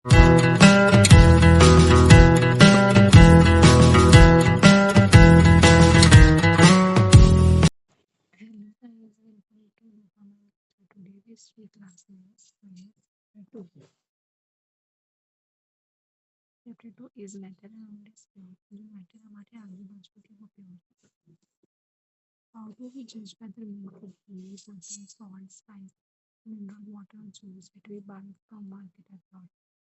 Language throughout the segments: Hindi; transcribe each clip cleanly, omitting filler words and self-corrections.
Hello guys, welcome to our today history class is chapter 2. Chapter 2 is matter around us जो matter हमारे आजू-बाजू के उपयोग how do we judge whether milk is really something salt, spice, mineral water or juice that we buy from market or not?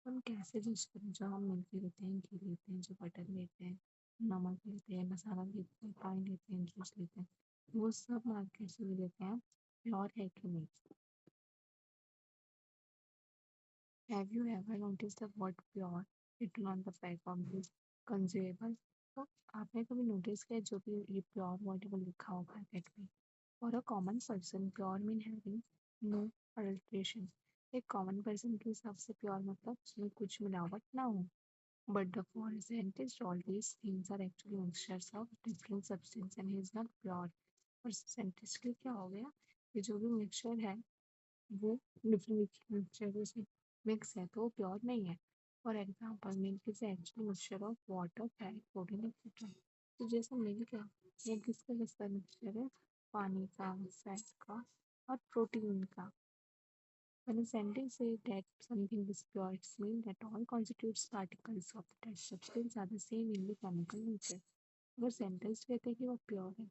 हम कैसे जज करें जो हम मिल्क लेते हैं, घी लेते हैं, जो बटर लेते हैं, नमक लेते हैं, मसाला लेते हैं, पानी लेते हैं, जूस लेते हैं, वो सब मार्केट से भी लेते हैं प्योर है कि नहीं? Have you ever noticed the word pure written on the back of this consumable? तो आपने कभी नोटिस किया जो भी ये प्योर वर्ड वो लिखा हो पैकेट में? For a common person, pure mean having no adulteration. एक कॉमन पर्सन के हिसाब से प्योर मतलब उसमें कुछ मिलावट ना हो. But the for a scientist, all these things are actually mixtures of different substance and he is not pure. और साइंटिस्ट के लिए क्या हो गया कि जो भी मिक्सचर है वो डिफरेंट मिक्सचर से मिक्स है तो वो प्योर नहीं है. For example milk is actually mixture of water fat protein etcetera. तो जैसे मिल्क है वो किसका मिक्सचर है? पानी का, फैट का और प्रोटीन का. When a sentence says that something is pure, it means that all constitutes particles of that substance are the same in the chemical nature. अगर सेंटेंस कहते हैं कि वो प्योर है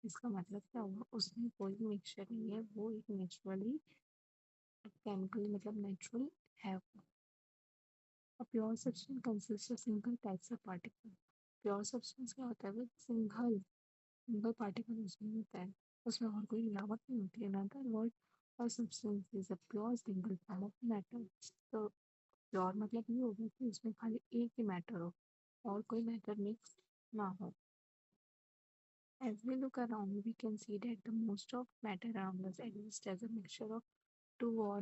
इसका मतलब क्या हुआ? उसमें कोई भी मिक्सचर नहीं है, वो एक नेचुरली केमिकली मतलब नेचुरल है. A pure substance consists of single types of particle. Pure substance क्या होता है? वो सिंगल सिंगल पार्टिकल उसमें होता है, उसमें और कोई मिलावट नहीं होती है. अनदर वर्ड और substance is a pure single form of matter. तो प्योर मतलब ये हो गया कि उसमें खाली एक ही मैटर हो और कोई मैटर मिक्स ना हो. As we look around, we can see that the most of matter around us exists as a mixture of two or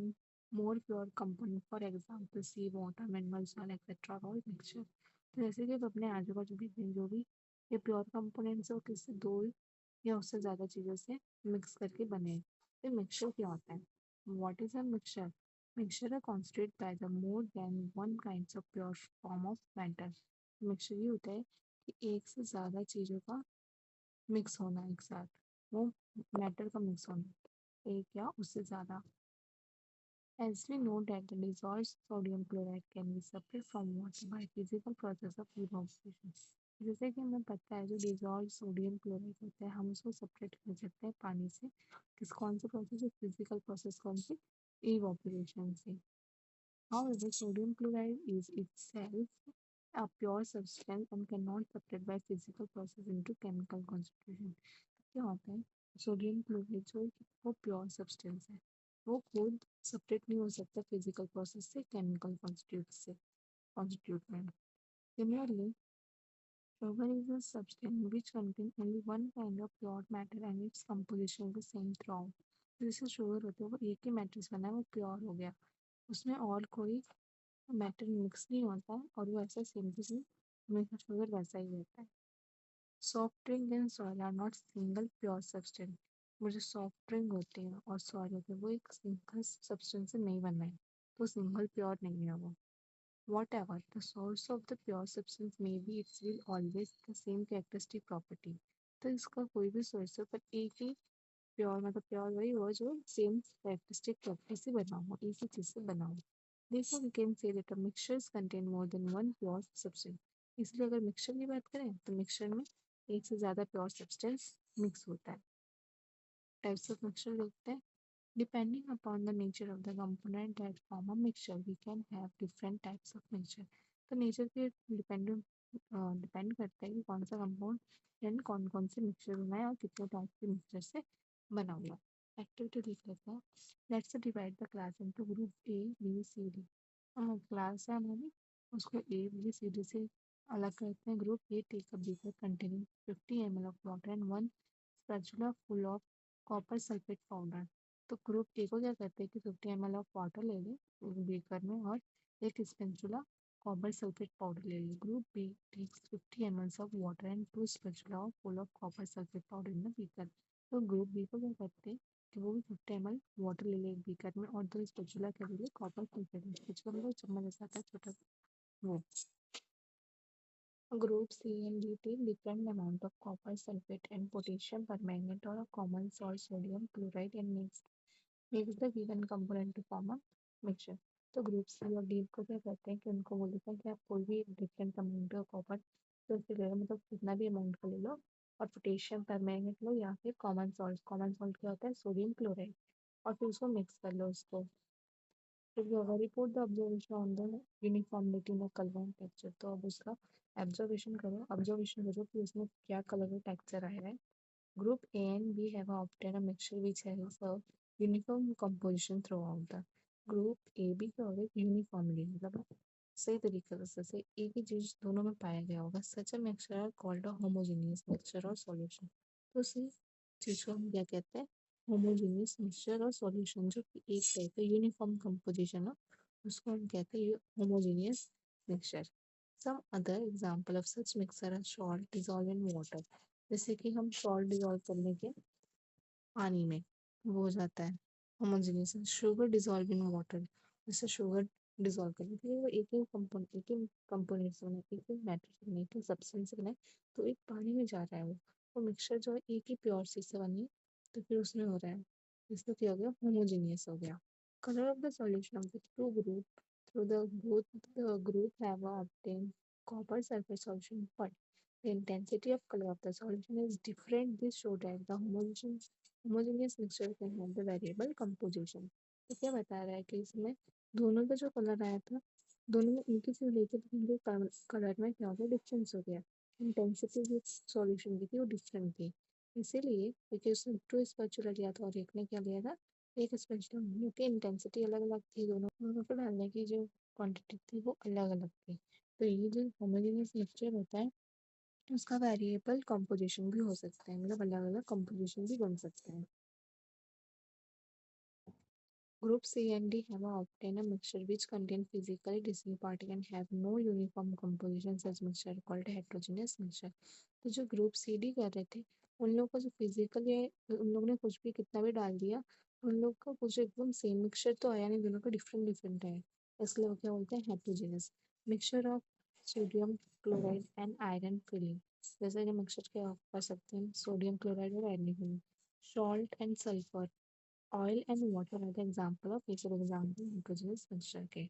more pure components. For example, sea water, mineral soil, etc. all mixture. तो जैसे कि आप अपने आजू बाजू देखते हैं जो भी ये प्योर कंपोनेंट्स है वो किससे दो या उससे ज़्यादा चीज़ों से मिक्स करके बने हैं. तो मिक्सचर क्या होता है? What is a mixture? Mixture है constitute by the more than one kind of pure form of matter. Mixture ये होता है कि एक से ज़्यादा चीज़ों का मिक्स होना एक साथ, वो मैटर का मिक्स होना एक या उससे ज़्यादा. As we know that the dissolved sodium chloride can be separated from water by physical process of evaporation. जैसे कि हमें पता है जो डिजॉल्व सोडियम क्लोराइड होता है हम उसको सेपरेट कर सकते हैं पानी से. कौन सा प्रोसेस है? फिजिकल प्रोसेस कौन सी? इवापोरेशन से. However, sodium chloride is itself a pure substance and cannot separate by physical process into chemical constitution. क्या होता है? सोडियम क्लोराइड जो वो प्योर सब्सटेंस है, वो खुद सेपरेट नहीं हो सकता फिजिकल प्रोसेस से केमिकल कॉन्स्टिट्यूट में. Similarly sugar is a substance which contains only one kind of pure matter and its composition is the same throughout. जैसे शुगर होता है वो एक ही मैटर से बना है, वो प्योर हो गया, उसमें और कोई मैटर मिक्स नहीं होता है और वो ऐसा सेम टू सेम हमेशा शुगर वैसा ही रहता है. Soft drink and soil are not single pure substance. वो जो सॉफ्ट ड्रिंक होते हैं और सॉइल होते हैं वो एक सिंगल सब्सटेंस से नहीं बना है, तो सिंगल प्योर नहीं है वो. Whatever the source of the pure substance may be, it will always the same characteristic property. तो इसका कोई भी सोर्स है पर एक ही प्योर मतलब प्योर वही हो जो सेम कैरेक्टरिस्टिक प्रॉपर्टी से बना हो, एक ही चीज से बना हो. Therefore, we can say that a mixtures contain more than one pure substance. इसलिए अगर मिक्सचर की बात करें तो मिक्सचर में एक से ज़्यादा प्योर सब्सटेंस मिक्स होता है. टाइप्स ऑफ मिक्सचर देखते हैं. Depending upon the nature of the component that form a mixture, we can have different types of mixture. तो नेचर पे डिपेंड करता है कि कौन सा कंपाउंड एंड कौन कौन से मिक्सचर बना है और कितने टाइप के मिक्सचर से बना हुआ है. एक्टिविटी देख लेते हैं. Let's divide the class into group A B C D. Class है हमारी, उसको ए बी सी डी से अलग करते हैं. Group A take a beaker containing 50 ml of water and one spatula full of copper sulphate powder. तो ग्रुप ए को क्या करते हैं कि 50 ml ऑफ वाटर ले लें बीकर में और एक स्पेचुला कॉपर सल्फेट पाउडर ले लें. Group B takes 50 ml of water and two spatula full of copper sulphate powder in the beaker. तो ग्रुप बी को क्या करते हैं कि वो भी 50 ml वाटर ले ले एक बीकर में और 2 स्पैचुला के लिए कॉपर सल्फेट स्पैचुला मतलब चम्मच जैसा आता है छोटा वो। Group C and D take different amount of copper sulfate and potassium permanganate or a common salt sodium chloride and mix the given component to form a mixture। तो ग्रुप सी और डी को क्या कहते हैं कि उनको बोलते हैं कि आप कोई भी डिफरेंट अमाउंट ऑफ कॉपर तो उससे ले लो मतलब कितना भी अमाउंट का ले लो और पोटेशियम परमैंगनेट लो या फिर कॉमन सॉल्ट क्या होता है सोडियम क्लोराइड और फिर उसको मिक्स कर लो उसको। फिर क्या होगा report the observation on the uniformity in colour and texture. तो अब उसका ऑब्जर्वेशन करो कि उसमें क्या कलर और टेक्सचर आया है। Group A and B have obtained a mixture which has a uniform composition throughout the group A B का होगा यूनिफॉर्मली मतलब सही तरीके से एक ही चीज दोनों में पाया गया होगा। Such a mixture are called a homogeneous mixture or solution. तो उसी चीज को हम क्या कहते हैं होमोजेनियस मिक्सचर और सॉल्यूशन जो कि एक टाइप का यूनिफॉर्म कंपोजिशन हो उसको हम कहते हैं homogeneous mixture. Some other example of such mixture are salt dissolve in water. जैसे कि हम सॉल्ट डिसॉल्व करने के पानी में वो हो जाता है homogeneous. Sugar dissolve in water जैसे शुगर डिसॉल्व करने के लिए वो एक ही कंपोनेंट से बना एक ही मैटर से बना एक ही सब्सटेंस से बना है तो एक पानी में जा रहा है वो मिक्सचर जो है एक ही प्योर चीज से बनी है तो फिर उसमें हो रहा है इसलिए क्या हो गया होमोजेनियस हो गया। Colour of the solution of the two group through the both the group have obtained copper sulfate solution but the intensity of color of the solution is different. This show that the homogeneous mixture can have the variable composition। तो क्या बता रहा है कि इसमें दोनों का जो कलर आया था दोनों में एक ही चीज लेके तो उनके कलर में क्या हो गया डिफरेंस हो गया। इंटेंसिटी जो सॉल्यूशन की थी वो डिफरेंट थी इसीलिए क्योंकि उसने टू स्पैचुला लिया था और एक ने क्या लिया था एक स्पैचुला। क्योंकि इंटेंसिटी अलग अलग थी दोनों को डालने की जो क्वांटिटी थी वो अलग अलग थी। तो ये जो होमोजेनियस मिक्सचर होता है उसका वेरिएबल कंपोजिशन भी हो सकता है मतलब अलग अलग कंपोजिशन भी बन सकते हैं। Group C and D have obtained a mixture which contain physically distinct particles and have no uniform composition. Such mixture called heterogeneous mixture। तो जो ग्रुप सी डी कर रहे थे उन लोगों का जो फिजिकली उन लोगों ने कुछ भी कितना भी डाल दिया उन लोग का कुछ एकदम सेम मिक्सचर तो आया नहीं दोनों का डिफरेंट डिफरेंट है इसलिए वो क्या बोलते हैं heterogeneous. Mixture of sodium chloride and iron filling जैसे कि मिक्सचर क्या कर सकते हैं सोडियम क्लोराइड और iron filling. Salt and sulphur oil and water are the example of future example nitrogenous mixture के।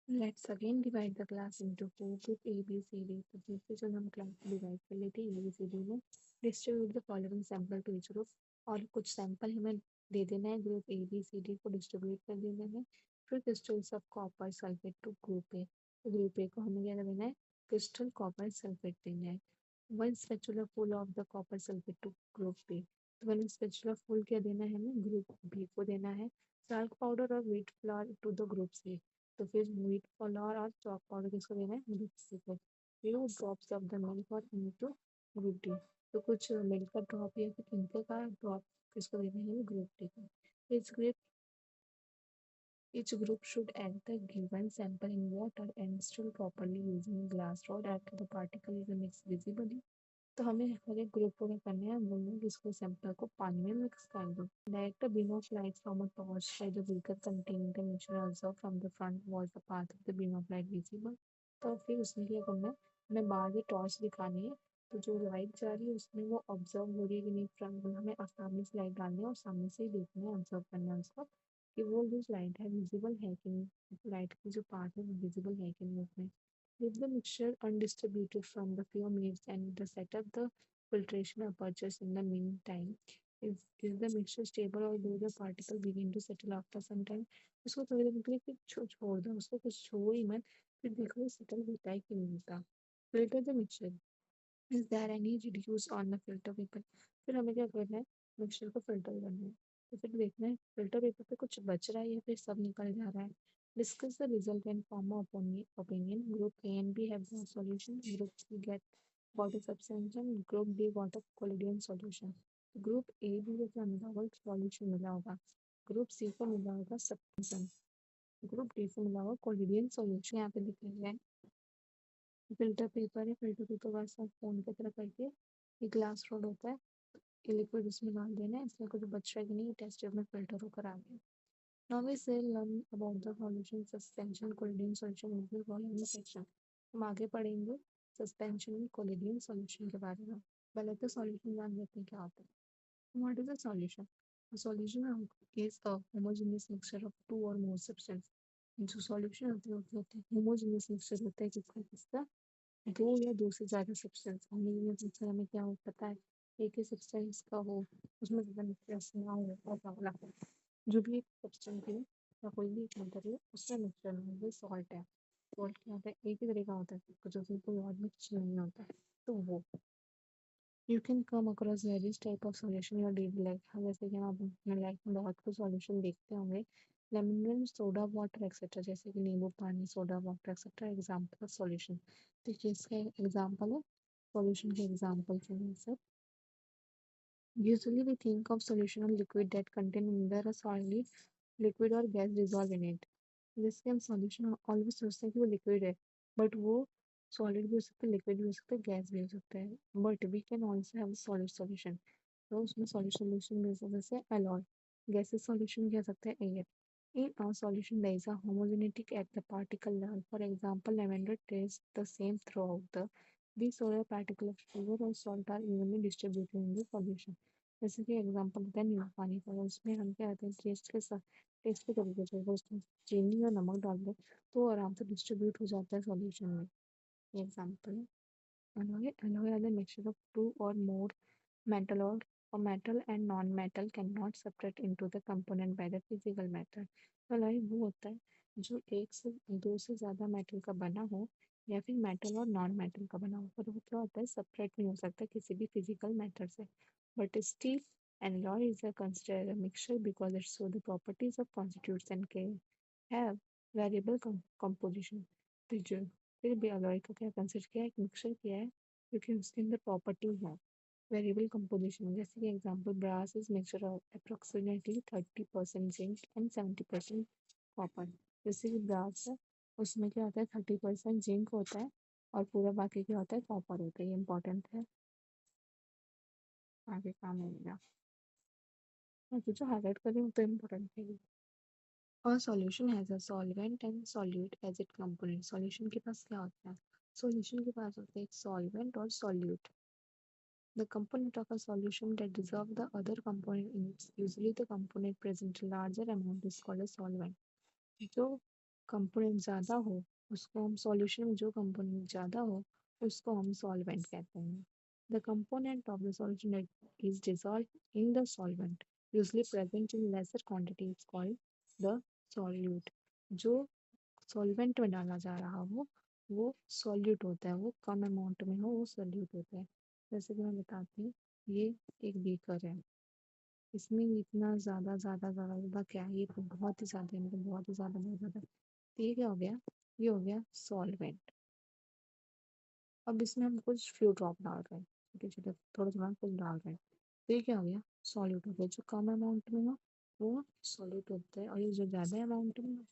Let's again divide the class into four group A, B, C, D। तो जैसे जो हम क्लास डिवाइड कर लेते हैं A, B, C, D में distribute the following sample to each group और कुछ सैंपल हमें दे देना है group A, B, C, D को डिस्ट्रीब्यूट कर देना है। फिर crystals of copper sulphate to group A। तो ग्रुप A को हमें क्या देना है क्रिस्टल कॉपर सल्फेट देना है। One spatula full of the copper sulphate to group B। तो वन स्पेचुला फुल क्या देना है हमें ग्रुप B को देना है। टाल्क पाउडर और wheat flour to the group C। तो फिर व्हीट फ्लोर और चॉक पाउडर किसको देना है ग्रुप सी को। Few drops of the milk और इनटू ग्रुप डी। तो कुछ मिल्क का ड्रॉप या फिर इनके का ड्रॉप किसको देना है ग्रुप डी को। इस group each group should add the given sample in water and stir properly using glass rod after the particle is mixed visibly। तो हमें हर एक ग्रुप को क्या करना है बोलना है इसको सैंपल को पानी में मिक्स कर दो। Direct beam of light from a torch by the beaker containing the mixture observed from the front was the path of the beam of light visible। तो फिर उसमें क्या करना है हमें बाहर से टॉर्च दिखानी है तो जो लाइट जा रही है उसमें वो ऑब्जर्व हो रही है कि नहीं फ्रंट में हमें सामने से लाइट डालनी है और सामने से ही देखना है ऑब्जर्व करना है उसको कि वो जो लाइट है विजिबल है कि नहीं लाइट की जो पार्ट है वो विजिबल है कि नहीं उसमें। Leave the mixture undistributed from the few minutes and the set up the filtration apertures in the meantime। Is the mixture stable or do the particle begin to settle after some time। उसको थोड़ी देर के लिए फिर छोड़ दो उसको कुछ छोड़ो ही मत फिर देखो सेटल होता है कि नहीं होता। Filter the mixture is there any reduce on the filter paper. फिर हमें क्या करना है मिक्सचर को फिल्टर करना है तो फिर देखना है फिल्टर पेपर पे कुछ बच रहा है या फिर सब निकल जा रहा है। Discuss the result and form of opinion। Group A and B have the solution। Group C get water substantial। Group D got a colloidal solution। Group A B को क्या मिला होगा solution मिला होगा। Group C को मिला होगा substantial। Group D को मिला होगा colloidal solution। यहाँ पे लिख लिया है फिल्टर पेपर है फिल्टर पेपर के साथ फोन की तरह करके एक ग्लास रोड होता है ये लिक्विड उसमें डाल देना है, इसमें कुछ बच रहा है कि नहीं, टेस्ट ट्यूब में फिल्टर होकर आ गया। Now we will learn about the solution suspension collodion solution in the following section. हम आगे पढ़ेंगे सस्पेंशन कोलिडियन सॉल्यूशन के बारे में। पहले तो सॉल्यूशन जान लेते हैं क्या होता है। What is a solution? A solution is a homogeneous mixture of two or more substance. जो सॉल्यूशन होते हैं होमोजेनियस मिक्सचर होता है किसका दो या दो से ज्यादा सब्सटेंस। होमोजेनियस मिक्सचर हमें क्या हो पता है, एक ही सब्सटेंस का हो, उसमें ज्यादा मिक्सचर्स ना हो, ऐसा वाला जो भी एक सब्सटेंस है या कोई भी एक मटेरियल उसमें मिक्सचर में वो सॉल्ट है। सॉल्ट क्या होता है, एक ही तरह का होता है कुछ, उसमें कोई और मिक्स नहीं होता है। तो वो you can come across various type of solution your daily life. जैसे कि हम अपने लाइफ में बहुत कुछ सॉल्यूशन देखते होंगे, लेमन सोडा वाटर एक्सेट्रा, जैसे कि नींबू पानी soda water etcetera example of solution. तो ये इसका एग्जाम्पल है, सॉल्यूशन के एग्जाम्पल हैं सब। Usually we think of solution of liquid that contain either a solid, liquid or gas dissolved in it. जिसके हम सॉल्यूशन ऑलवेज सोचते हैं कि वो लिक्विड है, बट वो सॉलिड भी हो सकता है, लिक्विड भी हो सकता है, गैस भी हो सकता है। But we can also have solid solution. तो उसमें सॉलिड सॉल्यूशन में जैसे एलॉय, गैसेस सॉल्यूशन क्या सकता है air. In our solution, there is a homogeneity at the particle level. For example, lavender tastes the same throughout the these solar particle of sugar or salt are evenly distributed in the solution. जैसे कि एग्जाम्पल होता है नींबू पानी का, उसमें हम क्या करते हैं टेस्ट के तरीके से उसमें चीनी और नमक डाल दो तो आराम से डिस्ट्रीब्यूट हो जाता है सॉल्यूशन में। ये एग्जाम्पल है। Alloy are the mixture of two or more metal or metal and non-metal cannot separate into the component by the physical method। तो alloy वो होता है जो एक से दो से ज़्यादा मेटल का बना हो या फिर मेटल और नॉन मेटल का बना हो, पर वो क्या होता है सेपरेट नहीं हो सकता किसी भी फिजिकल मेथड से। But still alloy is a considered a mixture because it shows the properties of constituents and can have variable composition। तो जो फिर भी alloy को क्या कंसिडर किया है, एक मिक्सचर किया है क्योंकि उसके अंदर प्रॉपर्टीज है वेरिएबल कंपोजिशन। जैसे कि example brass is mixture of approximately 30% zinc and 70% copper. जैसे कि ब्रास है उसमें क्या होता है 30% जिंक होता है और पूरा बाकी क्या होता है कॉपर होता है। ये इंपॉर्टेंट है, आगे काम आएगा। मैं जो हाईलाइट कर रही हूँ तो इम्पोर्टेंट है ये। और solution has a solvent and solute as it component. Solution के पास क्या होता है, सॉल्यूशन के पास होता है एक सॉल्वेंट और solute. The component of a solution that dissolve the other component in it, usually the component present larger amount is called a solvent। जो कंपोनेंट ज़्यादा हो उसको हम सॉल्यूशन में जो कंपोनेंट ज़्यादा हो उसको हम सॉल्वेंट कहते हैं। The component of the solution that is dissolved in the solvent, usually present in lesser quantity, is called the solute। जो सॉल्वेंट में डाला जा रहा हो वो सॉल्यूट होता है, वो कम अमाउंट में हो वो सॉल्यूट होता है। जैसे कि मैं बताती हूँ, ये एक बीकर है, इसमें इतना ज़्यादा क्या है, ये तो बहुत ही ज़्यादा है, मतलब बहुत ज़्यादा। तो ये क्या हो गया, ये हो गया सॉल्वेंट। अब इसमें हम कुछ फ्यू ड्रॉप डाल रहे हैं, छोटे छोटे थोड़ा थोड़ा कुछ डाल रहे हैं, तो ये क्या हो गया सॉल्यूट हो गया। जो कम अमाउंट में हो वो सॉल्यूट होता है और ये जो ज़्यादा अमाउंट में हो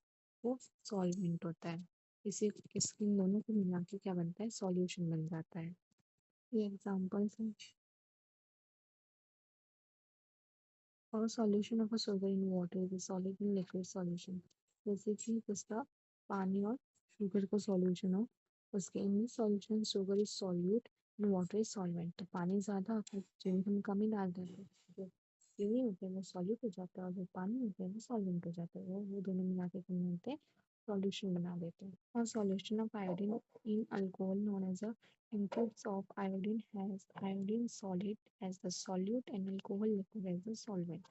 वो सॉल्वेंट होता है। इसी इन दोनों को मिला के क्या बनता है सॉल्यूशन बन जाता है। ये एग्जाम्पल्स हैं। और solution of a sugar in water is solid in liquid solution. जैसे कि जिसका पानी और शुगर का सॉल्यूशन हो, उसके in solution sugar is solute in water is solvent. तो पानी ज़्यादा होता है चीनी हम कम ही डाल देते हैं, जो चीनी होते हैं वो सॉल्यूट हो जाता है और जो पानी होते हैं वो सॉल्वेंट हो जाता है। वो दोनों मिला के क्या मिलते हैं सॉल्यूशन बना देते हैं। और solution of iodine in alcohol known as a includes of iodine has iodine solid as the solute and alcohol liquid as the solvent।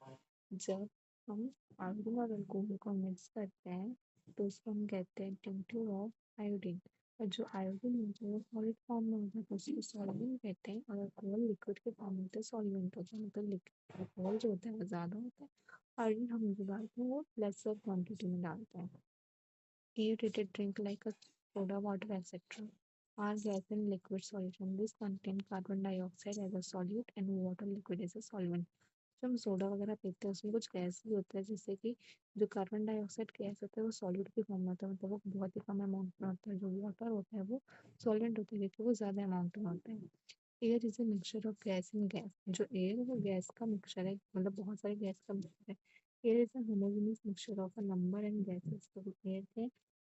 जब हम आयोडीन और अल्कोहल को मिक्स करते हैं तो उसको हम कहते हैं टिंक्चर ऑफ आयोडीन। और जो आयोडीन होता है वो सॉलिड फॉर्म में होता है तो उसको सॉल्वेंट कहते हैं, और अल्कोहल लिक्विड के फॉर्म में होता है सॉल्वेंट होता है। मतलब अल्कोहल जो होता है वो ज़्यादा होता है, आयोडीन हम जो डालते हैं वो लेसर क्वान्टिटी में डालते हैं। Aerated drink like a soda water etc. are gas in liquid solution. This contain carbon dioxide as a solute and water liquid as a solvent। जब हम सोडा वगैरह पीते हैं उसमें कुछ गैस भी होता है, जैसे कि जो कार्बन डाइऑक्साइड गैस होता है वो सॉलिड की फॉर्म में होता है, मतलब वो बहुत ही कम अमाउंट में होता है। जो वाटर होता है वो सॉल्वेंट होता है क्योंकि वो ज़्यादा अमाउंट में होता है। Air is a mixture of gas and gas. जो एयर है वो गैस का मिक्सचर है, मतलब बहुत सारे गैस का मिक्सचर है। Air is a homogeneous mixture of a number and gases. तो एयर के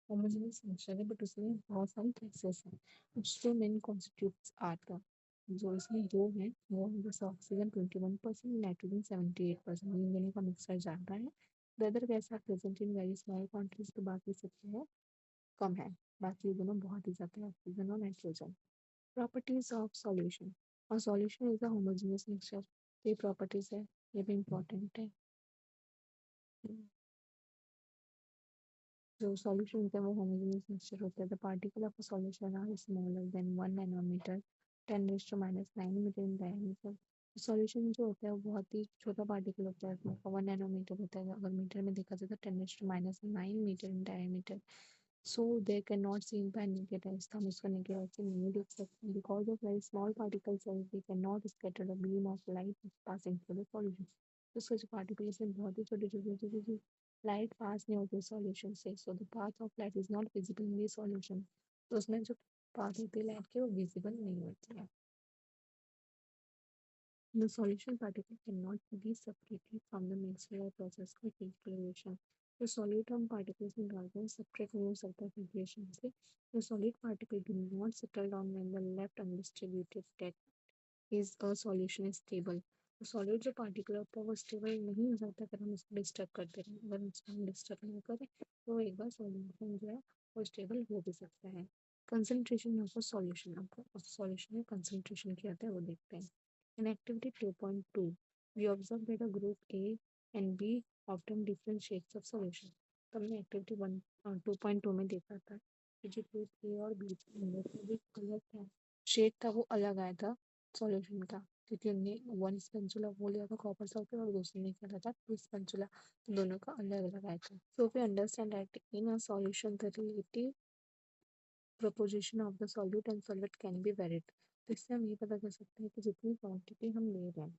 होमोजेनियस मिक्सचर है बट उसमें बहुत सारी गैसेस हैं। which two main constituents are the, जो इसमें दो हैं वो है जैसे ऑक्सीजन 21%, नाइट्रोजन 78%, इन दोनों का मिक्सचर ज़्यादा है। The other gas are present in very small quantities, तो बाकी सब जो है कम है। बाकी ये दोनों बहुत ही ज़्यादा है, ऑक्सीजन और नाइट्रोजन। प्रॉपर्टीज ऑफ सॉल्यूशन, और solution is a homogeneous mixture. ये प्रॉपर्टीज है, ये भी इम्पोर्टेंट है। जो सॉल्यूशन होता है वो होमोजेनियस मिक्सचर होता है। The particle of a solution are smaller than 1 nanometre, 10⁻⁹ metre in diameter. Solution जो होता है वो बहुत ही छोटा पार्टिकल होता है, उसमें 1 नैनोमीटर होता है, अगर मीटर में देखा जाए तो 10⁻⁹ metre in diameter. So they cannot seen by naked eyes, तो हम इसको naked eye से नहीं देख सकते। Because of very small particle size, we cannot scatter a beam of light passing through the solution. तो कुछ पार्टिकल से बहुत ही छोटे छोटे छोटे छोटे लाइट पास नहीं होती सॉल्यूशन से, so the path of light is not visible in the solution. तो उसमें जो पाथ होती है लाइट की वो विजिबल नहीं होती है। The solution particle cannot be separated from the mixture process का filtration। तो solute हम particles निकालते हैं separate नहीं हो सकता filtration से। The solid particle do not settle down when the left undistributed that is a solution is stable। तो solid जो particle होता है वो stable नहीं हो सकता अगर हम उसको disturb करते रहें। अगर उसको हम disturb नहीं करें तो एक बार solution जो है वो stable हो भी सकता है। Concentration of a solution, अब solution में concentration क्या होता है वो देखते हैं। In activity 2.2, we observe that a group A and B often different shades of solution। तो हमने एक्टिविटी 2.2 में देखा था कि जो ग्रुप ए और बी थे उनमें से जो कलर था, शेड था, वो अलग आया था सॉल्यूशन का, क्योंकि हमने वन स्पेंचुला वो लिया था कॉपर सल्फेट और दूसरे ने क्या था टू स्पेंचुला, तो दोनों का अलग अलग आया था। So we understand that in a solution the relative proposition of the solute and solvent can be varied। तो इससे हम ये पता कर सकते हैं कि जितनी क्वांटिटी हम ले रहे हैं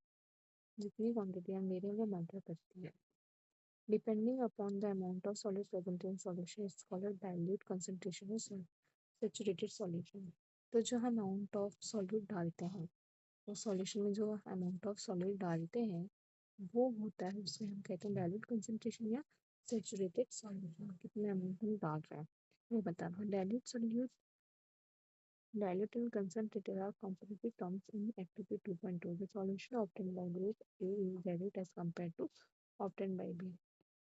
वो मैटर करती है। Depending upon the amount of solid present in solution is called dilute concentration और सैचुरेटेड सॉल्यूशन। तो जो हम अमाउंट ऑफ सॉलिड डालते हैं, वो सॉल्यूशन में जो अमाउंट ऑफ सॉलिड डालते हैं वो होता है, उसे हम कहते हैं डाइल्यूट कंसंट्रेशन या सैचुरेटेड सॉल्यूशन। कितने अमाउंट हम डाल रहे हैं वो बताना। Dilute solute, dilute and concentrated are comparative terms in activity 2.2। The solution obtained by group A is dilute as compared to obtained by B।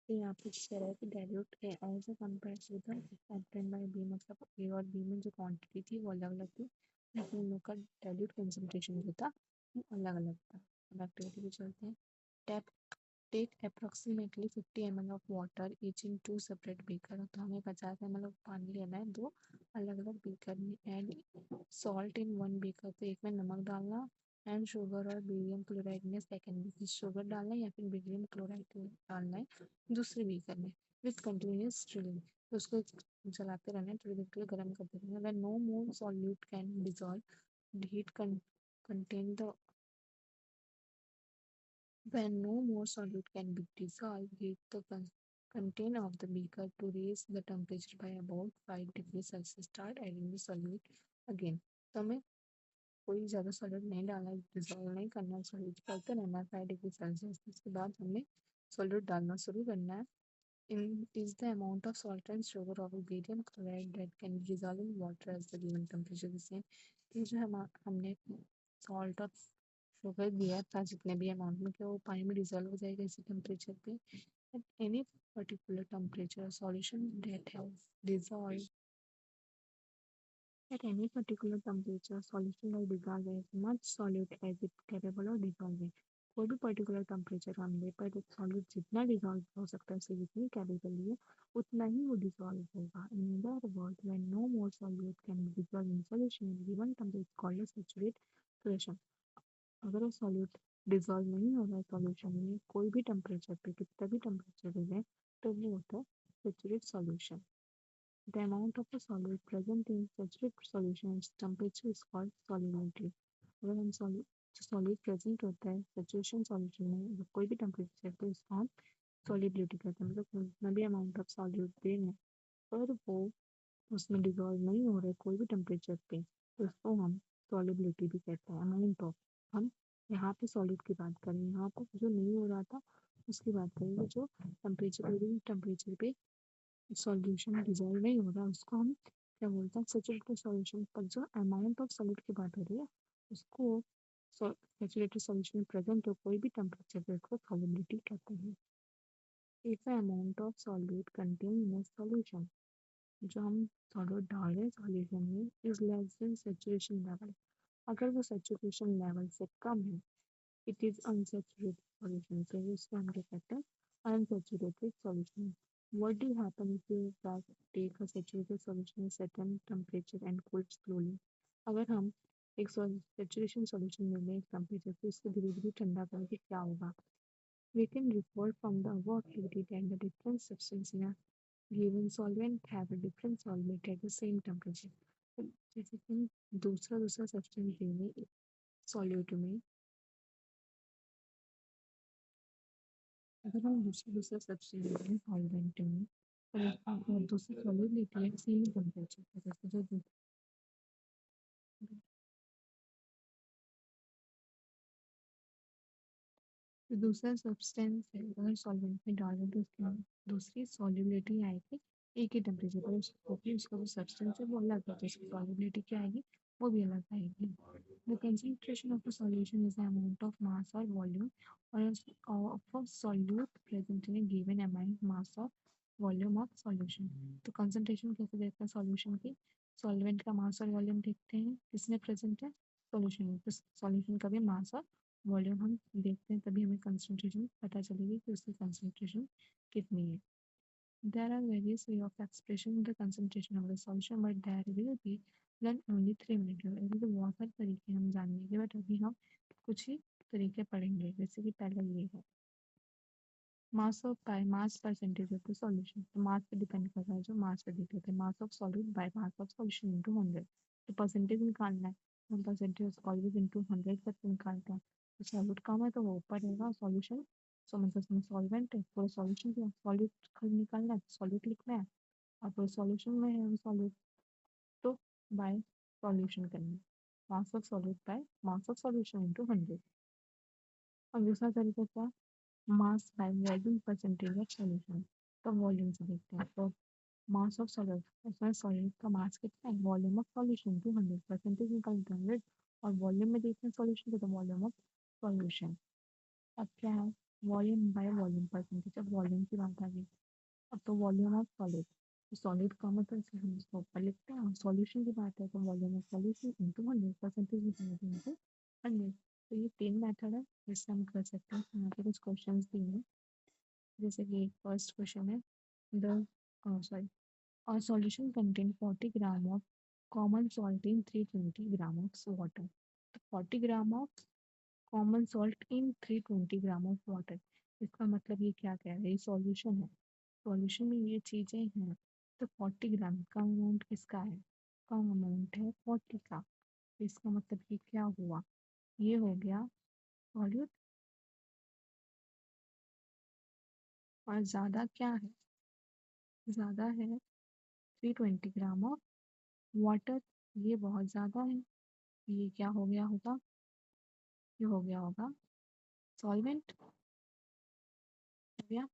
तो यहाँ पे कह रहा है कि dilute A as compared to the obtained by B, मतलब A और B में जो क्वांटिटी थी वो अलग अलग थी, लेकिन उन लोग का dilute concentration जो था वो अलग अलग था। अब एक्टिविटी पे चलते हैं। Tap take approximately 50 ml of water each in two separate beaker। तो हमें 50 ml of पानी लेना है दो अलग अलग बीकर में। And salt in one beaker, तो एक में नमक डालना, एंड शुगर और बेरियम क्लोराइड में सेकेंड बीकर शुगर डालना है या फिर बेरियम क्लोराइड डालना है दूसरे बीकर में। विथ कंटिन्यूस स्टिरिंग, तो उसको चलाते रहना है, थोड़ी देर के लिए गर्म करते रहना है। When no more solute can dissolve heat contain the When no more solute can be dissolved, heat the container of the beaker to raise the temperature by about 5 degrees Celsius। Start adding the solute again। तो हमें कोई ज़्यादा सॉलिड नहीं डालना, डिजोल्व नहीं करना, सॉलिड करते रहना 5 डिग्री सेल्सियस। उसके बाद हमें सॉलिड डालना शुरू करना है। In is the amount of salt and sugar of barium chloride that can be dissolved in water as the given temperature the same। ये जो हमने सॉल्ट और शुगर दिया था जितने भी अमाउंट में, कि वो पानी में डिजोल्व हो जाएगा इसी टेम्परेचर पे। At any particular temperature solution that have dissolved at any particular temperature solution will dissolve as much solute as it capable of dissolving। कोई भी पर्टिकुलर टेम्परेचर हम ले पर सॉल्यूट जितना डिजॉल्व हो सकता है उसे जितनी कैपेबल है उतना ही वो डिजॉल्व होगा। In other word when no more solute can be dissolve in solution given temperature called saturate solution. अगर वो सॉल्यूट डिजॉल्व नहीं हो रहा है सॉल्यूशन में कोई भी टेम्परेचर पे, कितना भी टेम्परेचर दे दें, तो वो होता है saturate solution. The amount of a solute present in saturated solution its temperature is called solubility। अगर हम solute present होता है saturation solution में अगर कोई भी टेम्परेचर पे उसको हम solubility कहते हैं। मतलब जितना भी amount of solute दे रहे हैं पर वो उसमें डिजॉल्व नहीं हो रहा है कोई भी टेम्परेचर पे, तो उसको हम सॉलिबिलिटी भी कहते हैं, अमाउंट ऑफ। हम यहाँ पे सॉलिड की बात करें, यहाँ पर जो नहीं हो रहा था उसकी बात करेंगे, जो टेम्परेचर पे सॉल्यूशन डिजॉल्व नहीं हो रहा उसको हम क्या बोलते हैं, सैचुरेटेड सॉल्यूशन। पर जो अमाउंट ऑफ सॉलिड की बात हो रही है उसको सैचुरेटेड सॉल्यूशन में प्रेजेंट हो कोई भी टेम्परेचर पे उसको सॉलिबिलिटी कहते हैं। If the amount of solid contain in solution, जो हम सॉलिड डाल रहे हैं सॉल्यूशन में, is less than saturation level, अगर वो सैचुरेशन लेवल से कम है, इट इज अनसैचुरेटेड सॉल्यूशन। तो इसको हम क्या कहते हैं, unsaturated solution. What do happen if you take a saturated solution at certain temperature and cool it slowly? अगर हम एक saturation solution में लें एक टेम्परेचर पे, उसको धीरे धीरे ठंडा करेंगे, क्या होगा? We can refer from the above activity that the different substance in a given solvent have a different solubility at the same temperature. तो जैसे कि हम दूसरा दूसरा सब्सटेंस देंगे सॉल्यूट में, अगर हम दूसरा दूसरा सब्सटेंस दे रहे हैं सॉल्वेंट में, और दूसरी सॉल्युबिलिटी है सेम टेम्परेचर पर, जैसे जो तो दूसरा सब्सटेंस है अगर सॉल्वेंट में डालें तो उसकी दूसरी सॉल्युबिलिटी आएगी एक ही टेम्परेचर पर, क्योंकि उसका जो सब्सटेंस है वो अलग है तो उसकी सॉल्युबिलिटी क्या आएगी, वो भी अलग आएगी। The concentration of the solution is the amount of mass or volume or of a solute present in a given amount mass or volume of solution. तो कंसंट्रेशन कैसे देखते हैं सॉल्यूशन की, सॉल्वेंट का मास और वॉल्यूम देखते हैं किसमें प्रेजेंट है, सॉल्यूशन में। तो सॉल्यूशन का भी मास और वॉल्यूम हम देखते हैं तभी हमें कंसंट्रेशन पता चलेगी कि उसकी कंसंट्रेशन कितनी है। There are various way of expressing the concentration of the solution, but there will be learn only 3 minutes। ऐसे तो बहुत सारे तरीके हम जानेंगे, बट अभी हम कुछ ही तरीके पढ़ेंगे। जैसे कि पहला ये है mass of by mass percentage of the solution. तो मास पे डिपेंड कर रहा है, जो मास पे देते थे, मास of solid by mass of solution into 100। तो परसेंटेज निकालना है, हम परसेंटेज ऑलवेज इनटू 100 करके निकालते हैं। तो सॉलिड कम है तो वो ऊपर रहेगा, सॉल्यूशन सो मतलब इसमें सॉल्वेंट है, पूरा सॉल्यूशन का सॉलिड निकालना है, सॉलिड लिखना है, और पूरे सॉल्यूशन में है सॉलिड, तो बाय सॉल्यूशन करना है, mass of solid by mass of solution into 100। और दूसरा तरीका क्या, mass by volume percentage of solution. तो वॉल्यूम से देखते हैं, तो मास ऑफ सॉलिड, उसमें सॉलिड का मास कितना है, volume of solution to 100, percentage निकालते हैं 100, और वॉल्यूम में देखते हैं सॉल्यूशन को, तो वॉल्यूम ऑफ सॉल्यूशन। अब क्या है, वॉल्यूम बाय वॉल्यूम परसेंटेज, अब वॉल्यूम की बात आ गई। अब तो वॉल्यूम ऑफ सॉलिड, तो सॉलिड का मतलब से हम इसको ऊपर लिखते हैं, और सॉल्यूशन की बात है तो volume of solution into 100, percentage निकालते हैं इंटू 100। तो ये 3 मेथड है जिससे हम कर सकते हैं। यहाँ पे कुछ क्वेश्चन दिए हैं, जैसे कि फर्स्ट क्वेश्चन है द सॉरी और solution contain 40 gram of common salt in 320 gram of water. तो 40 gram of common salt in 320 gram of water, इसका मतलब ये क्या कह रहा है, ये सॉल्यूशन है, सॉल्यूशन में ये चीज़ें हैं। तो 40 ग्राम का अमाउंट किसका है, कम अमाउंट है 40 का, तो इसका मतलब ये क्या हुआ, ये हो गया सॉल्यूट, और ज़्यादा क्या है, ज़्यादा है 320 ग्राम ऑफ वाटर, ये बहुत ज़्यादा है, ये क्या हो गया होगा, ये हो गया होगा सॉल्वेंट हो गया।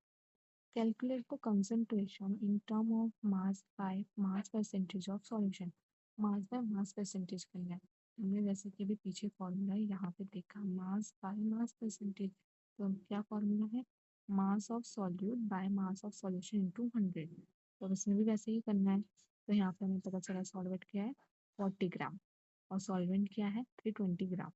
Calculate the concentration in term of mass by mass percentage of solution, mass by mass percentage करना है। हमने जैसे कि अभी पीछे फॉर्मूला यहाँ पे देखा, मास बाय मास परसेंटेज, तो क्या फॉर्मूला है, mass of solute bye mass of solution into 100। तो इसमें भी वैसे ही करना है। तो यहाँ पे हमें पता चला सॉल्वेंट क्या है 40 ग्राम, और सॉल्वेंट क्या है 320 ग्राम।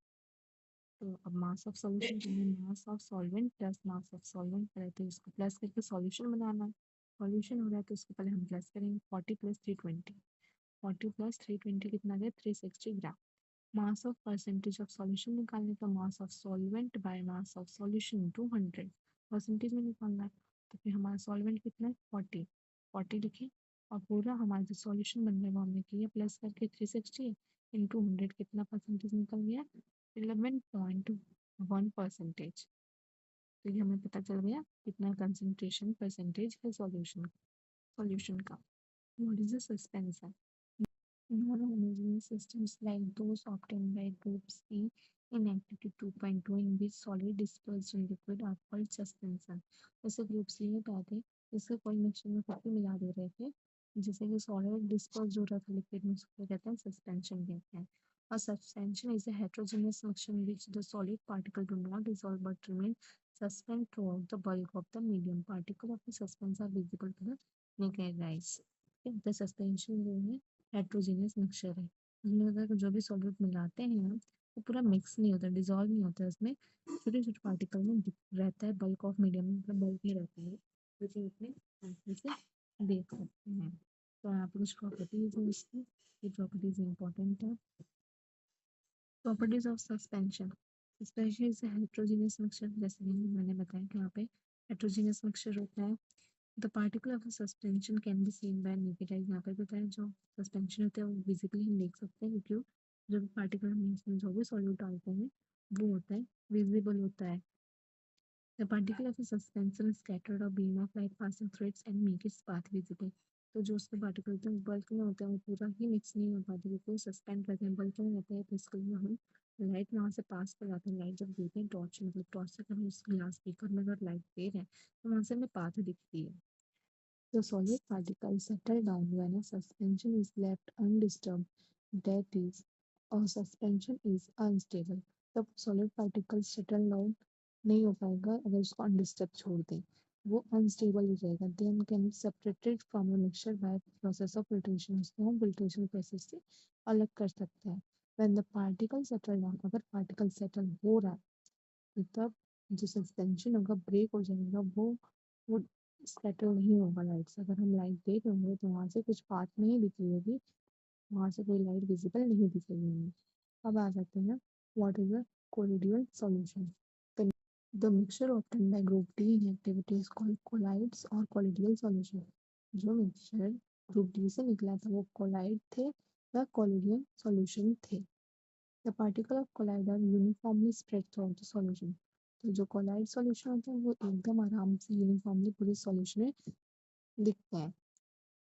तो अब मास ऑफ सॉल्यूशन के लिए मास of solvent plus mass of solvent करें तो इसको प्लस करके सॉल्यूशन बनाना है, सॉल्यूशन हो रहा है तो इसको पहले हम प्लस करेंगे, 40 प्लस 320, 40 प्लस 320 कितना गया 360 gram. Mass of percentage of solution निकालने का, mass of solvent by mass of solution to 100, percentage में निकालना है। तो फिर हमारा सॉल्वेंट कितना है 40, 40 लिखे, और पूरा हमारा जो सॉल्यूशन बनने वो हमने किया प्लस करके 360 इंटू 100, कितना परसेंटेज निकल गया 11.1%। तो ये हमें पता चल गया कितना कंसंट्रेशन परसेंटेज है सॉल्यूशन, सॉल्यूशन का। व्हाट इज द सस्पेंस है, Non-homogeneous systems like those obtained by group C in activity 2.2 in which solid dispersed in liquid are called suspension. जैसे ग्रुप सी में क्या थे, इसके कोई मिक्सचर में कुछ भी मिला दे रहे थे, जैसे कि सॉलिड डिस्पर्स हो रहा था लिक्विड में, उसको कहते हैं सस्पेंशन कहते हैं. A suspension is a heterogeneous mixture in which the solid particle do not dissolve but remain suspended throughout the bulk of the medium. Particle of the suspense are visible to the naked eyes. The suspension जो है हेट्रोजीनियस मिक्सचर है, उसमें अगर जो भी सॉल्यूट मिलाते हैं हम, वो पूरा मिक्स नहीं होता, डिजॉल्व नहीं होता है, उसमें छोटे छोटे पार्टिकल में रहता है, बल्क ऑफ मीडियम में, मतलब बल्क में रहता है, जो कि अपने आंखों से देख सकते हैं. तो यहाँ पे कुछ प्रॉपर्टीज है इसकी, ये प्रॉपर्टीज इंपॉर्टेंट है. Properties of suspension. Suspension is heterogeneous mixture, जैसे कि मैंने बताया कि यहाँ पे हेट्रोजीनियस मिक्सचर होता है. The particle of suspension can be seen bye naked eye. यहाँ पे बताया जो सस्पेंशन होता है वो विजिबली हम देख सकते हैं, क्योंकि जो भी पार्टिकल हम इसमें जो भी सॉल्यूट डालते हैं वो होता है विजिबल होता है. The particle of suspension scattered or beam of light passing through its and make its path visible. तो जो उसके पार्टिकल होते हैं बल्क में होते हैं, वो पूरा ही मिक्स नहीं हो पाते क्योंकि वो सस्पेंड रहते हैं, बल्क में रहते हैं, तो इसके लिए हम लाइट वहाँ से पास कराते हैं. लाइट जब देते हैं टॉर्च, मतलब टॉर्च से हम उस ग्लास स्पीकर में अगर लाइट दे रहे हैं तो वहाँ से हमें पाथ दिखती है. The solid particles settle down when a suspension is left undisturbed. That is, a suspension is unstable. तब solid particles settle down नहीं हो पाएगा अगर उसको undisturbed छोड़ दें, वो unstable हो जाएगा. Then can be separated from the mixture by process of filtration. उसको हम filtration process से अलग कर सकते हैं. When the particles settle down, अगर particle settle हो रहा है तब जो सस्पेंशन होगा ब्रेक हो जाएगा, वो स्कैटर नहीं होगा लाइट से. अगर हम लाइट देख रहे होंगे तो वहाँ से कुछ पाथ नहीं दिख रही होगी, वहाँ से कोई लाइट विजिबल नहीं दिख रही होगी. अब आ जाते हैं what is a colloidal solution. The mixture obtained by group D in activity is called colloids or colloidal solution. जो मिक्सचर ग्रुप डी से निकला था वो कोलाइड थे या कोलिडियल सॉल्यूशन थे. The particle of colloid are uniformly spread throughout the solution. तो जो कोलाइड सॉल्यूशन होता है वो एकदम आराम से यूनिफॉर्मली पूरे सॉल्यूशन में दिखते हैं.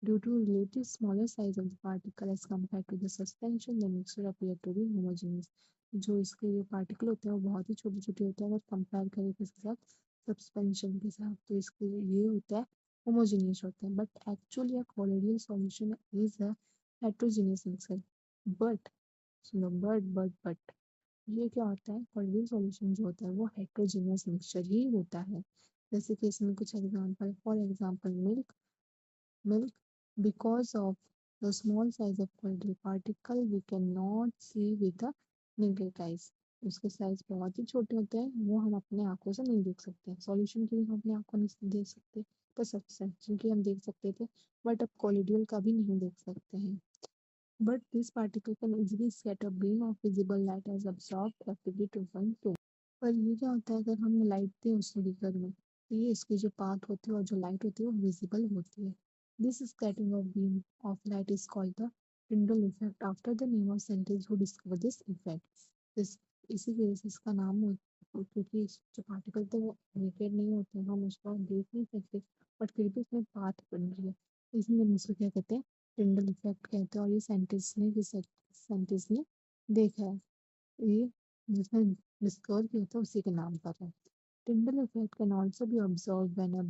Due to relative smaller size of the particle as compared to the suspension, the mixture appear to be homogeneous. जो इसके ये पार्टिकल होते हैं वो बहुत ही छोटे छोटे होते हैं अगर कंपेयर करें किसके साथ, सस्पेंशन के साथ, तो इसके ये होता है होमोजेनियस होता है. But actually a colloidal solution is a heterogeneous mixture. But सुनो, बट ये क्या होता है, कोलिडियल सॉल्यूशन जो होता है वो हेट्रोजेनियस मिक्सचर ही होता है. जैसे कि इसमें कुछ example, for example milk because of the small size of colloidal particle we cannot see with the naked eyes. उसके साइज बहुत ही छोटे होते हैं, वो हम अपने आंखों से नहीं देख सकते. सॉल्यूशन की भी हम अपने आंखों नहीं देख सकते, पर सब्सटेंशन की हम देख सकते थे, बट अब कोलिडियल का भी नहीं देख सकते हैं. But this particle can easily scatter beam of visible light as absorbed activity 2.2. पर ये क्या होता है, अगर हम लाइट दें उस स्पीकर में तो ये इसकी जो पाथ होती है और जो लाइट होती है वो विजिबल होती है. This scattering of beam of light is called the Tyndall effect after the name of scientist who discover this effect. इस इसी वजह से इसका नाम क्योंकि जो पार्टिकल तो वो नेकेड नहीं होते, हम उसको देख नहीं सकते, बट फिर भी इसमें पाथ बन रही है, इसलिए हम इसको क्या कहते हैं, टिंडल इफेक्ट कहते हैं. और ये साइंटिस्ट ने देखा है, ये जिसने डिस्कवर किया था उसी के नाम पर है. Tyndall effect can also be observed when a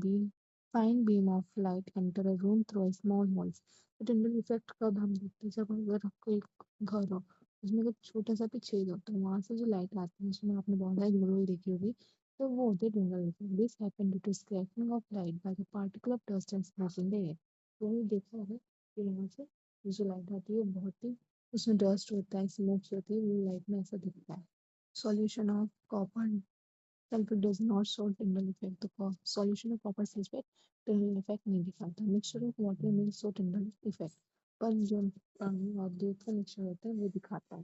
fine beam of light enter a room through a small holes. तो Tyndall effect कब हम देखते हैं, जब अगर कोई घर हो उसमें अगर छोटा सा भी छेद हो तो वहां से जो लाइट आती है, उसमें आपने बहुत सारी ग्लोबल देखी होगी, तो वो होते हैं Tyndall effect. This happen due to scattering of light by the particle of dust and smoke in the air. तो वो देखा होगा कि वहां से जो लाइट आती है वो बहुत ही, उसमें डस्ट होता है, स्मोक होती है, वो लाइट में ऐसा दिखता है. Solution of copper sulfate does not show Tyndall effect. The solution of copper sulfate Tyndall effect नहीं दिखाता. Mixture of water may show Tyndall effect. पर जो पानी और दूध का मिक्सचर होता है वो दिखाता है.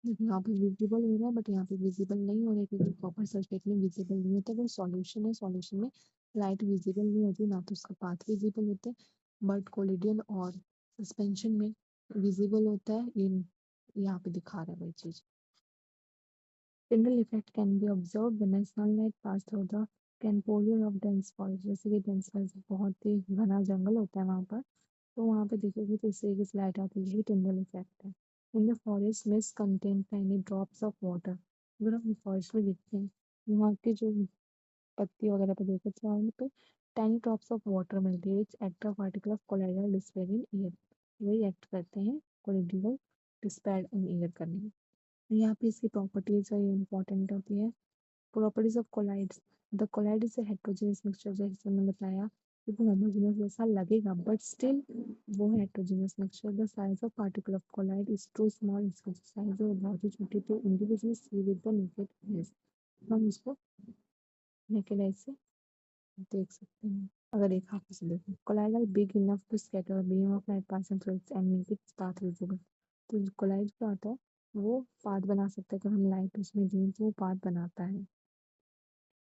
लेकिन यहाँ पे विजिबल हो रहा है, बट यहाँ पे विजिबल नहीं हो रहा है क्योंकि कॉपर सल्फेट में विजिबल नहीं होता. वो सॉल्यूशन है, सॉल्यूशन में लाइट विजिबल नहीं होती, ना तो उसका पाथ विजिबल होता है. बट कोलिडियल और सस्पेंशन में विजिबल होता है, ये यहाँ पे दिखा रहा है वही चीज. Tyndall effect can be observed when a sunlight pass through the canopy of dense forest. जैसे कि dense forest बहुत ही घना जंगल होता है वहाँ पर, तो वहाँ पे देखोगे तो इस तरह की स्लाइड आती है, ये टिंडल इफेक्ट है। In the forest mist contain tiny drops of water. अगर हम फॉरेस्ट में देखते हैं, वहाँ के जो पत्ती वगैरह पे देखते हैं, वहाँ पे टाइनी ड्रॉप्स ऑफ वाटर मिलती है, which act of particle of colloidal despair in air. वही एक्ट करते हैं कोलाइडल डिस्पेयर इन एयर करने में। यहाँ पे इसकी प्रॉपर्टीज है, ये इंपॉर्टेंट होती है। Properties of colloids. The colloid is a heterogeneous mixture, जैसे हमने बताया कि वो होमोजेनियस जैसा लगेगा बट स्टिल वो heterogeneous mixture. The size of particle of colloid is too small, इसकी साइज है बहुत ही छोटी, तो individually see with the naked eyes, हम इसको नेकेड आईज से देख सकते हैं। अगर एक हाथ से देखें, colloid big enough to scatter beam of light passing through its and make its path visible. तो कोलाइड क्या होता है, वो पाथ बना सकता है, अगर हम लाइट उसमें दें तो वो पाथ बनाता है।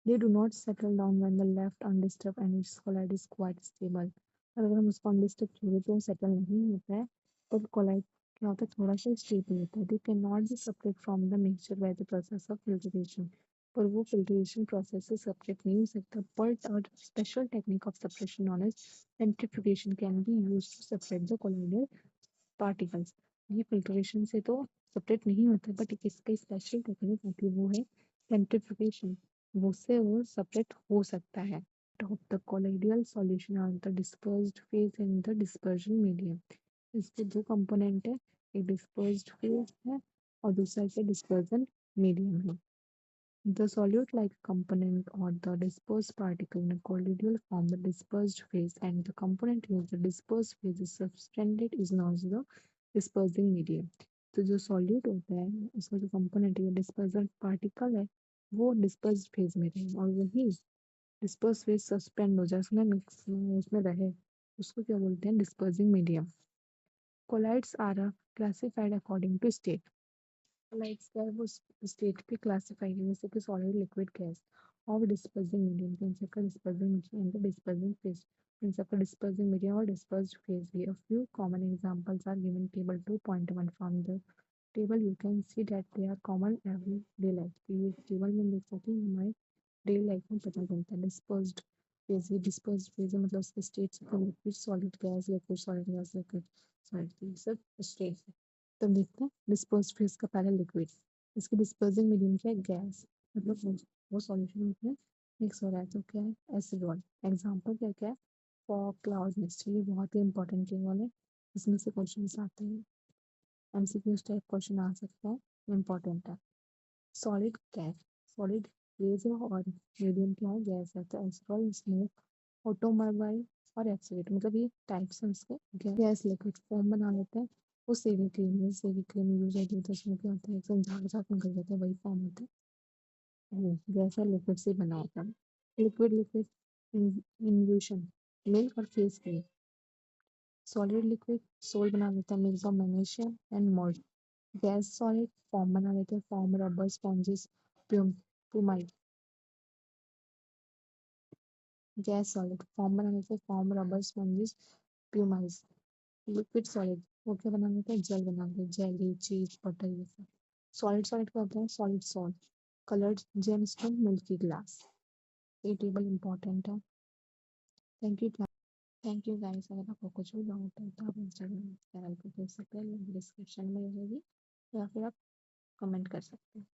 They do not settle down when the left undisturbed and its collide is quite stable. और अगर हम उसको undisturbed छोड़े तो सेटल नहीं होता है, पर collide क्या होता है, थोड़ा सा स्टेबल होता है। They cannot be separate from the mixture by the process of filtration. पर वो filtration process से separate नहीं हो सकता, but a special technique of separation known as centrifugation can be used to separate the colloidal particles. ये filtration से तो separate नहीं होता, but एक इसका special technique होती है, वो है centrifugation। उससे वो separate हो सकता है। Of the colloidal solution are the dispersed phase and the dispersion medium। इसके दो कंपोनेंट है, एक dispersed phase है और दूसरा है dispersion medium है। The solute-like component or the dispersed particle in a colloidal form, the dispersed phase, and the component in the dispersed phase is subtended is known as the dispersing medium। तो जो सॉल्यूट होता है, उसका जो कंपोनेंट है, डिस्पर्जन पार्टिकल है, वो डिस्पर्स फेज में रहे, और वही डिस्पर्स फेज सस्पेंड हो जाए, उसमें मिक्स उसमें रहे, उसको क्या बोलते हैं, dispersing medium. Colloids are classified according to state. Likes क्या है, वो स्टेट पे क्लासिफाई है, जैसे कि सॉलिड, लिक्विड, गैस। और डिस्पर्सिंग मीडियम, तो इन सबका dispersing medium and dispersing phase, इन सबका डिस्पर्सिंग मीडियम और डिस्पर्स्ड फेज भी। A few common examples are given table 2.1 from the table. You can see that they are common everyday life. ये टेबल में देख सकते हैं, हमारे डेली लाइफ में पता चलता है। डिस्पर्स्ड फेज, ये डिस्पर्स्ड फेज है, मतलब उसके states liquid, solid, gas, liquid, solid, gas, liquid, solid, ये सब स्टेट्स है। तो देखते हैं डिस्पर्स्ड फेज का, पहले लिक्विड, इसकी डिस्पर्सिंग मीडियम क्या है, गैस, मतलब वो सॉल्यूशन में मिक्स हो रहा है, तो क्या है, एसिड वाटर। एग्जाम्पल क्या क्या है, फॉग, क्लाउड मिस्ट, ये बहुत ही इंपॉर्टेंट केवल है, इसमें से क्वेश्चन आते हैं, एमसीक्यूज टाइप क्वेश्चन आ सकता है, इंपॉर्टेंट है। सॉलिड गैस, सॉलिड फेज है और मीडियम क्या है, गैस है, तो एस्ट्रॉल, स्मोक, ऑटोमोबाइल और एक्सीडेंट, मतलब ये टाइप्स हैं इसके। गैस लिक्विड फॉर्म बना लेते हैं, वो सेवी क्रीम है, सेवी क्रीम यूज होती है, तो उसमें क्या होता है, एकदम झाग झाग निकल जाता है, वही फॉर्म होता है, वो गैस और लिक्विड से बना होता है। लिक्विड, लिक्विड इन्फ्यूशन, मिल्क और face cream. Solid liquid sol बना लेता है, mix of magnesium and malt. Gas solid form बना लेते हैं, form rubber sponges, pumice. Gas solid form बना लेते हैं, form rubber sponges, pumice. Liquid solid वो क्या बना लेते हैं, जेल बना लेते हैं, जेली, चीज, बटर, ये सब। सॉलिड सॉलिड क्या होता है, solid salt, coloured gemstone, milky glass. ये टेबल इंपॉर्टेंट है। Thank you. Thank you guys, अगर आपको कुछ भी डाउट है तो आप इंस्टाग्राम चैनल पे पूछ सकते हैं, लिंक डिस्क्रिप्शन में रहेगी, या फिर आप कमेंट कर सकते हैं।